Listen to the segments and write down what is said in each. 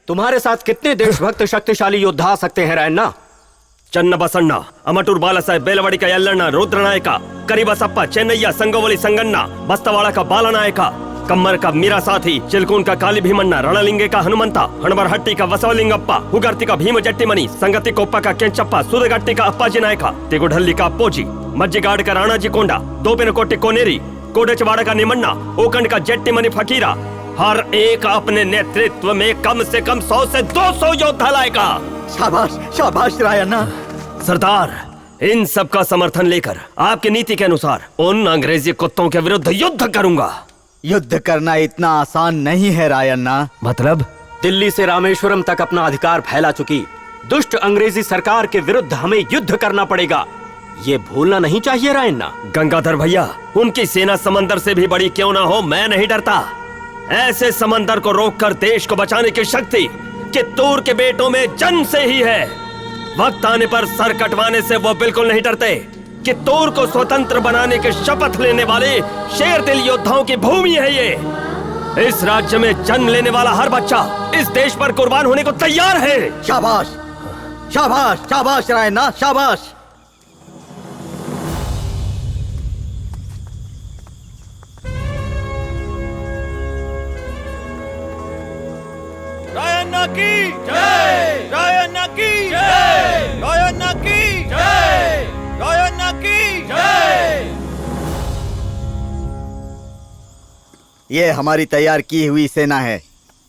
तुम्हारे साथ कितने देशभक्त शक्तिशाली योद्धा आ सकते हैं रायन्ना? चन्न बसण्ण, अमटूर बालासाहेब बेलवाड़ी का यल्लण्ण रुद्रनायक, करीबसप्पा चेन्नैया संगोवली संगण्ण, बस्तवाड़ा का बालनायक, कम्मर का मीरा साथी, चिलकून का काली भीमण्ण, रणलिंगे का हनुमंता, हणबरहट्टी का वसवलिंगप्पा, हुगर्ती का भीम जट्टीमणि, संगति कोप्पा का केंचप्पा, सुदगट्टी का अप्पाजी नायक, तिगुढल्ली का अप्पोजी, मज्जिगाड़ का राणाजी कोंडा, दोपिनकोट्टी कोनेरी, कोडेचवाड़ा का निमन्ना, ओकंड का जट्टीमणि फकीरा, हर एक अपने नेतृत्व में कम से कम 100 से 200 योद्धा लाएगा। शाबाश शाबाश रायन्ना। सरदार, इन सब का समर्थन लेकर आपकी नीति के अनुसार उन अंग्रेजी कुत्तों के विरुद्ध युद्ध करूंगा। युद्ध करना इतना आसान नहीं है रायन्ना। मतलब? दिल्ली से रामेश्वरम तक अपना अधिकार फैला चुकी दुष्ट अंग्रेजी सरकार के विरुद्ध हमें युद्ध करना पड़ेगा, ये भूलना नहीं चाहिए रायन्ना। गंगाधर भैया, उनकी सेना समंदर से भी बड़ी क्यों ना हो, मैं नहीं डरता। ऐसे समंदर को रोककर देश को बचाने की शक्ति चित्तूर के बेटों में जन्म से ही है। वक्त आने पर सर कटवाने से वो बिल्कुल नहीं डरते। चित्तूर को स्वतंत्र बनाने की शपथ लेने वाले शेर दिल योद्धाओं की भूमि है ये। इस राज्य में जन्म लेने वाला हर बच्चा इस देश पर कुर्बान होने को तैयार है। शाबाश शाबाश शाबाश रायन्ना, शाबाश। रायन्ना की जय, रायन्ना की जय, रायन्ना की जय, रायन्ना की जय। ये हमारी तैयार की हुई सेना है।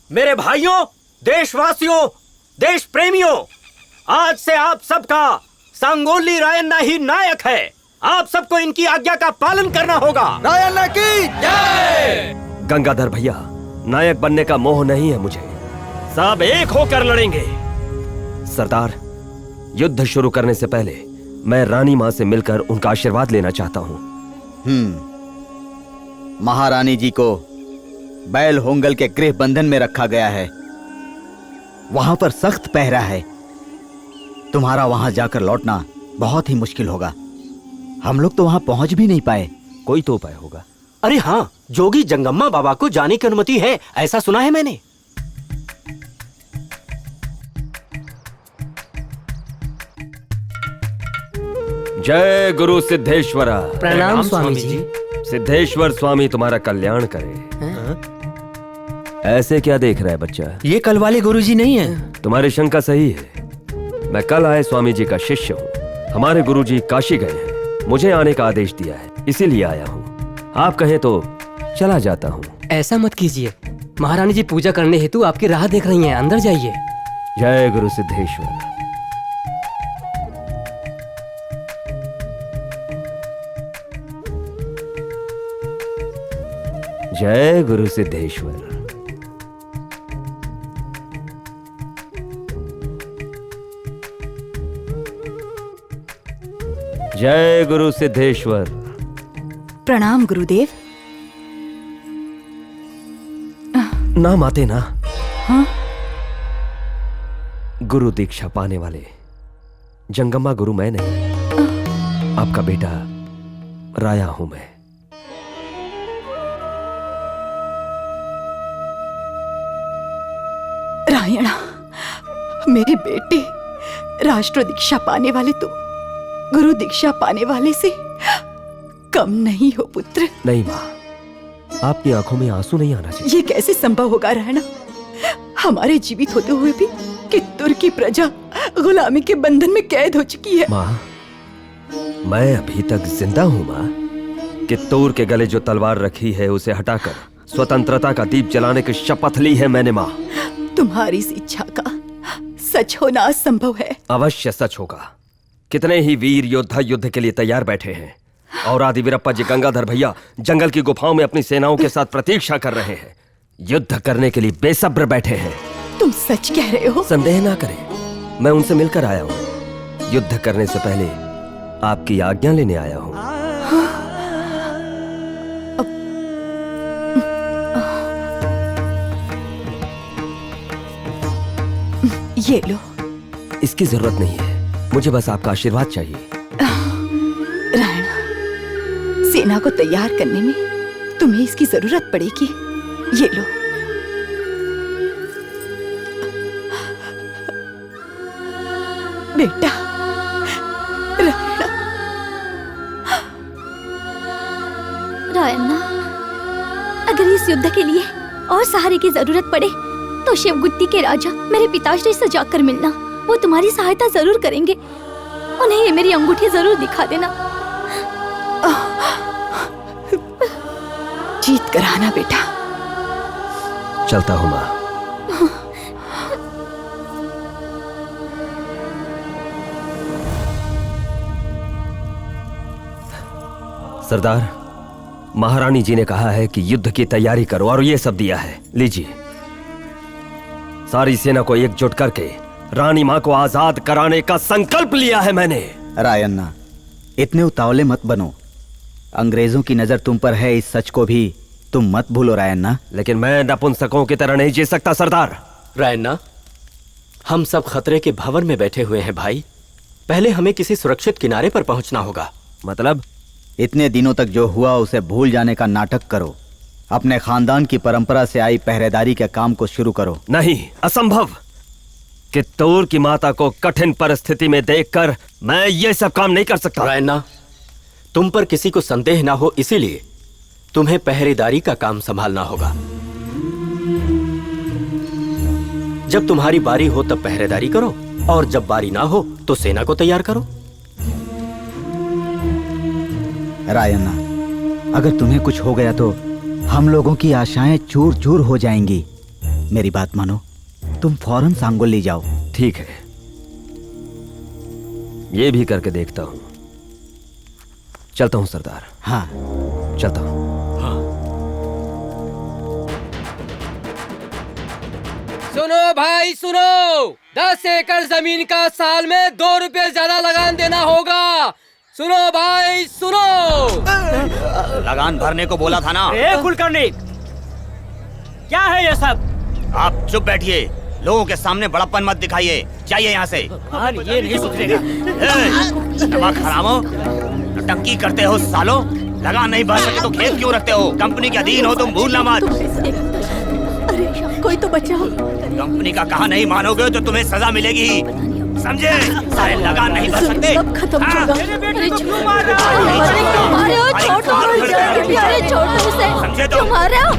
मेरे भाइयों, देशवासियों, देश प्रेमियों, आज से आप सबका संगोली रायन्ना ही नायक है। आप सबको इनकी आज्ञा का पालन करना होगा। रायन्ना की जय। गंगाधर भैया, नायक बनने का मोह नहीं है मुझे, सब एक होकर लड़ेंगे। सरदार, युद्ध शुरू करने से पहले मैं रानी मां से मिलकर उनका आशीर्वाद लेना चाहता हूं। महारानी जी को बैल होंगल के गृह बंधन में रखा गया है। वहां पर सख्त पहरा है। तुम्हारा वहां जाकर लौटना बहुत ही मुश्किल होगा। हम लोग तो वहां पहुंच भी नहीं पाए। कोई तो उपाय होगा। अरे हाँ, जोगी जंगम्मा बाबा को जाने की अनुमति है, ऐसा सुना है मैंने। जय गुरु सिद्धेश्वरा। प्रणाम स्वामी जी। सिद्धेश्वर स्वामी तुम्हारा कल्याण करे। ऐसे क्या देख रहा है बच्चा? ये कल वाले गुरुजी नहीं है। तुम्हारी शंका सही है। मैं कल आए स्वामी जी का शिष्य हूँ। हमारे गुरुजी काशी गए हैं, मुझे आने का आदेश दिया है, इसीलिए आया हूँ। आप कहें तो चला जाता हूँ। ऐसा मत कीजिए, महारानी जी पूजा करने हेतु आपकी राह देख रही हैं, अंदर जाइए। जय गुरु सिद्धेश्वर। जय गुरु सिद्धेश्वर। जय गुरु सिद्धेश्वर। प्रणाम गुरुदेव। ना माते ना। हाँ? गुरु दीक्षा पाने वाले जंगम्मा गुरु मैं नहीं, आपका बेटा राया हूं मैं। रायणा, मेरे बेटे, राष्ट्र दीक्षा पाने वाले तुम गुरु दीक्षा पाने वाले से कम नहीं हो पुत्र। नहीं माँ, आपकी आंखों में आंसू नहीं आना चाहिए। ये कैसे संभव होगा रायणा? हमारे जीवित होते हुए भी कित्तूर की प्रजा गुलामी के बंधन में कैद हो चुकी है। माँ, मैं अभी तक जिंदा हूँ माँ। कित्तूर के गले जो तलवार रखी है उसे हटाकर स्वतंत्रता का दीप जलाने की शपथ ली है मैंने माँ। तुम्हारी इस इच्छा का सच होना असंभव है। अवश्य सच होगा। कितने ही वीर योद्धा युद्ध के लिए तैयार बैठे हैं और आदि वीरप्पा जी, गंगाधर भैया जंगल की गुफाओं में अपनी सेनाओं के साथ प्रतीक्षा कर रहे हैं। युद्ध करने के लिए बेसब्र बैठे हैं। तुम सच कह रहे हो? संदेह ना करें, मैं उनसे मिलकर आया हूँ। युद्ध करने से पहले आपकी आज्ञा लेने आया हूँ। ये लो। इसकी जरूरत नहीं है, मुझे बस आपका आशीर्वाद चाहिए। रायणा, सेना को तैयार करने में तुम्हें इसकी जरूरत पड़ेगी। ये लो। बेटा रायना। रायन्ना, अगर इस युद्ध के लिए और सहारे की जरूरत पड़े तो शिवगुत्ती के राजा मेरे पिताश्री से जाकर मिलना। वो तुम्हारी सहायता जरूर करेंगे। उन्हें ये मेरी अंगूठी जरूर दिखा देना। जीत कर आना बेटा। चलता हूं मां। सरदार, महारानी जी ने कहा है कि युद्ध की तैयारी करो और ये सब दिया है। लीजिए, सारी सेना को एकजुट करके रानी मां को आजाद कराने का संकल्प लिया है मैंने। रायन्ना, इतने उतावले मत बनो। अंग्रेजों की नजर तुम पर है, इस सच को भी तुम मत भूलो रायन्ना। लेकिन मैं नपुंसकों की तरह नहीं जी सकता सरदार। रायन्ना, हम सब खतरे के भंवर में बैठे हुए हैं भाई। पहले हमें किसी सुरक्षित किनारे पर पहुंचना होगा। मतलब? इतने दिनों तक जो हुआ उसे भूल जाने का नाटक करो। अपने खानदान की परंपरा से आई पहरेदारी के काम को शुरू करो। नहीं, असंभव। कित्तूर की माता को कठिन परिस्थिति में देखकर मैं ये सब काम नहीं कर सकता। रायन्ना, तुम पर किसी को संदेह ना हो, इसीलिए तुम्हें पहरेदारी का काम संभालना होगा। जब तुम्हारी बारी हो तब पहरेदारी करो, और जब बारी ना हो तो सेना को तैयार करो। रायन्ना, अगर तुम्हें कुछ हो गया तो हम लोगों की आशाएं चूर चूर हो जाएंगी। मेरी बात मानो, तुम फौरन सांगोली जाओ। ठीक है, ये भी करके देखता हूं। चलता हूं सरदार। हाँ, चलता हूं। सुनो भाई सुनो, 10 एकड़ जमीन का साल में 2 रुपए ज्यादा लगान देना होगा। सुनो भाई सुनो। लगान भरने को बोला था ना। कुलकर्णी, क्या है ये सब? आप चुप बैठिए, लोगों के सामने बड़प्पन मत दिखाइए। चाहिए यहाँ से। ये नहीं सुधरेगा। दिमाग हरामो, नौटंकी करते हो सालो। लगान नहीं भर सके तो खेत क्यों रखते हो? कंपनी के अधीन हो तुम, भूलना मत। अरे कोई तो बचाओ। कंपनी का कहा नहीं मानोगे तो तुम्हें सजा मिलेगी, समझे? सारे लगान नहीं भर सकते। सब खत्म होगा। अरे क्यों मारे हो? छोड़ो मुझे। अरे छोड़ो उसे। समझे तो? क्यों मार रहे हो?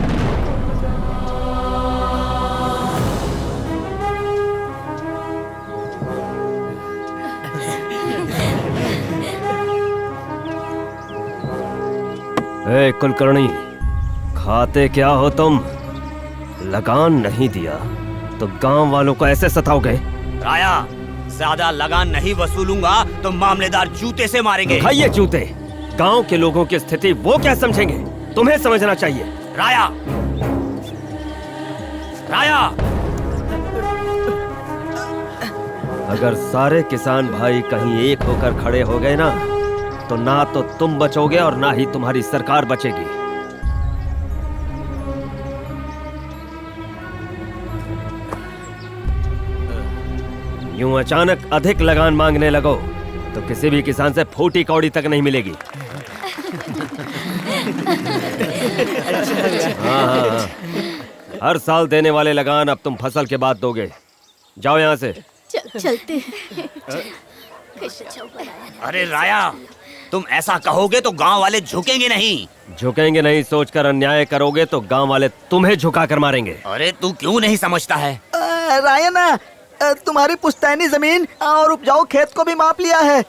ए कुलकर्णी, खाते क्या हो तुम? लगान नहीं दिया तो गांव वालों को ऐसे सताओगे? राया, ज्यादा लगान नहीं वसूलूंगा तो मामलेदार जूते से मारेंगे। खाइए जूते। गांव के लोगों की स्थिति वो क्या समझेंगे? तुम्हें समझना चाहिए। राया, राया, अगर सारे किसान भाई कहीं एक होकर खड़े हो गए ना, तो ना तो तुम बचोगे और ना ही तुम्हारी सरकार बचेगी। यूं अचानक अधिक लगान मांगने लगो तो किसी भी किसान से फूटी कौड़ी तक नहीं मिलेगी। हाँ। हर साल देने वाले लगान अब तुम फसल के बाद दोगे। जाओ यहाँ से। चलते हैं। अरे राया, तुम ऐसा कहोगे तो गांव वाले झुकेंगे नहीं। झुकेंगे नहीं सोचकर अन्याय करोगे तो गांव वाले तुम्हें झुका कर मारेंगे। अरे तू क्यों नहीं समझता है? रायना, तुम्हारी पुश्तैनी जमीन और उपजाऊ खेत को भी माप लिया है।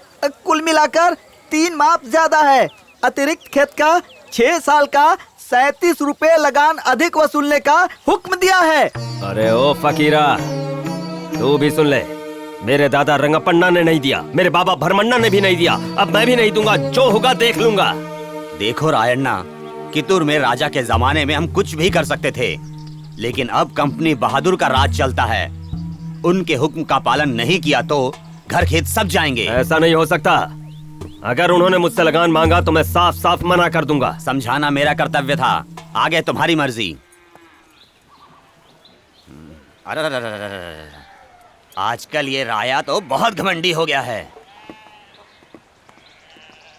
कुल मिलाकर 3 माप ज्यादा है। अतिरिक्त खेत का 6 साल का 37 रुपए लगान अधिक वसूलने का हुक्म दिया है। अरे ओ फकीरा, तू भी सुन ले। मेरे दादा रंगपन्ना ने नहीं दिया, मेरे बाबा भरमन्ना ने भी नहीं दिया, अब मैं भी नहीं दूंगा। जो होगा देख लूंगा। देखो रायन्ना, कित्तूर में राजा के जमाने में हम कुछ भी कर सकते थे, लेकिन अब कंपनी बहादुर का राज चलता है। उनके हुक्म का पालन नहीं किया तो घर खेत सब जाएंगे। ऐसा नहीं हो सकता। अगर उन्होंने मुझसे लगान मांगा तो मैं साफ साफ मना कर दूंगा। समझाना मेरा कर्तव्य था, आगे तुम्हारी मर्जी। अरे आजकल ये राया तो बहुत घमंडी हो गया है।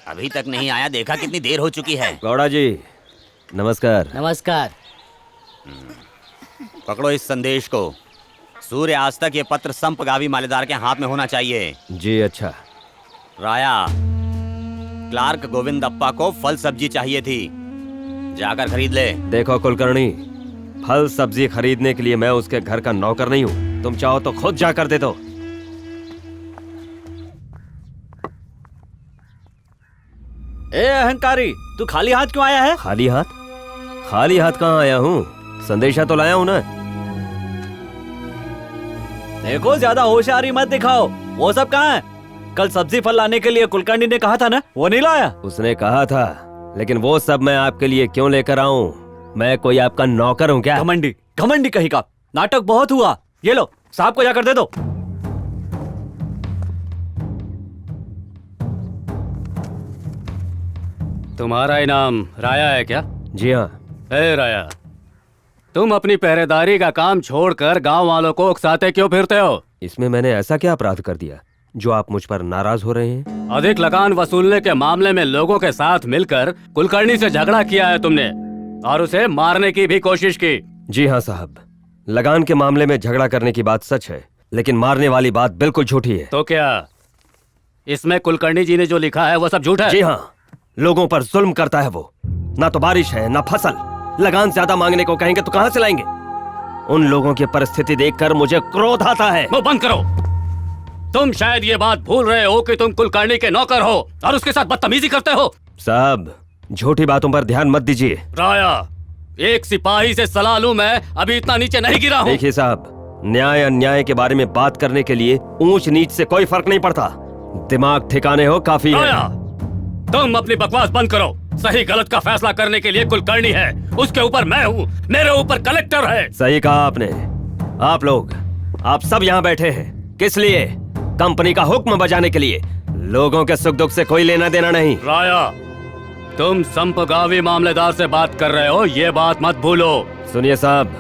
अभी तक नहीं आया, देखा कितनी देर हो चुकी है। गौड़ा जी नमस्कार। नमस्कार। पकड़ो इस संदेश को। सूर्य आज तक ये पत्र संपगावी मालेदार के हाथ में होना चाहिए। जी अच्छा। राया, क्लार्क गोविंदप्पा को फल सब्जी चाहिए थी, जाकर खरीद ले। देखो कुलकर्णी, फल सब्जी खरीदने के लिए मैं उसके घर का नौकर नहीं हूँ। तुम चाहो तो खुद जाकर दे दो। ए अहंकारी, तू खाली हाथ क्यों आया है? खाली हाथ? खाली हाथ कहाँ आया हूँ? संदेशा तो लाया हूँ ना। देखो, ज्यादा होशियारी मत दिखाओ। वो सब कहाँ है? कल सब्जी फल लाने के लिए कुलकर्णी ने कहा था ना, वो नहीं लाया? उसने कहा था, लेकिन वो सब मैं आपके लिए क्यों लेकर आऊं? मैं कोई आपका नौकर हूँ क्या? घमंडी, घमंडी कहीं का। नाटक बहुत हुआ। ये लो, साहब को जाकर दे दो। तुम्हारा इनाम राया है क्या? जी हाँ। ए राया, तुम अपनी पहरेदारी का काम छोड़कर गांव वालों को उकसाते क्यों फिरते हो? इसमें मैंने ऐसा क्या अपराध कर दिया जो आप मुझ पर नाराज हो रहे हैं? अधिक लगान वसूलने के मामले में लोगों के साथ मिलकर कुलकर्णी से झगड़ा किया है तुमने, और उसे मारने की भी कोशिश की। जी हाँ साहब, लगान के मामले में झगड़ा करने की बात सच है, लेकिन मारने वाली बात बिल्कुल झूठी है। तो क्या इसमें कुलकर्णी जी ने जो लिखा है वो सब झूठ है? जी हाँ, लोगों पर जुल्म करता है वो। ना तो बारिश है ना फसल, लगान ज्यादा मांगने को कहेंगे तो कहां से लाएंगे? उन लोगों की परिस्थिति देखकर मुझे क्रोध आता है। वो बंद करो। तुम शायद ये बात भूल रहे हो कि तुम कुलकर्णी के नौकर हो और उसके साथ बदतमीजी करते हो। साहब, झूठी बातों पर ध्यान मत दीजिए। राया, एक सिपाही से सलाह लूं, मैं अभी इतना नीचे नहीं गिरा हूँ। देखिए साहब, न्याय अन्याय के बारे में बात करने के लिए ऊंच नीच से कोई फर्क नहीं पड़ता। दिमाग ठिकाने हो काफी है। राया, तुम अपनी बकवास बंद करो। सही गलत का फैसला करने के लिए कुलकर्णी है, उसके ऊपर मैं हूँ, मेरे ऊपर कलेक्टर है। सही कहा आपने। आप लोग, आप सब यहाँ बैठे हैं किस लिए? कंपनी का हुक्म बजाने के लिए। लोगों के सुख दुख से कोई लेना देना नहीं। राया, तुम संपगावी मामलेदार से बात कर रहे हो, ये बात मत भूलो। सुनिए साहब,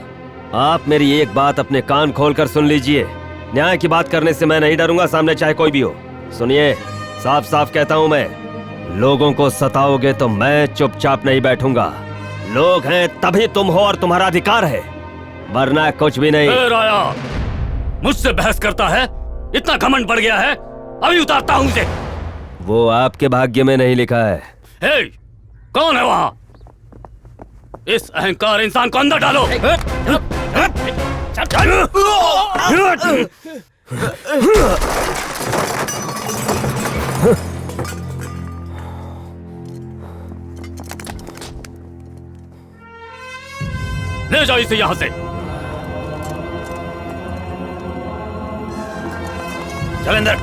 आप मेरी एक बात अपने कान खोलकर सुन लीजिए। न्याय की बात करने से मैं नहीं डरूंगा, सामने चाहे कोई भी हो। सुनिए, साफ साफ कहता हूँ मैं, लोगों को सताओगे तो मैं चुपचाप नहीं बैठूंगा। लोग हैं तभी तुम हो और तुम्हारा अधिकार है, वरना कुछ भी नहीं। राया, मुझसे बहस करता है? इतना घमंड बढ़ गया है? अभी उतारता हूँ इसे। वो आपके भाग्य में नहीं लिखा है। हे, कौन है वहाँ? इस अहंकार इंसान को अंदर डालो। ले जाओ इसे यहाँ से। चल अंदर।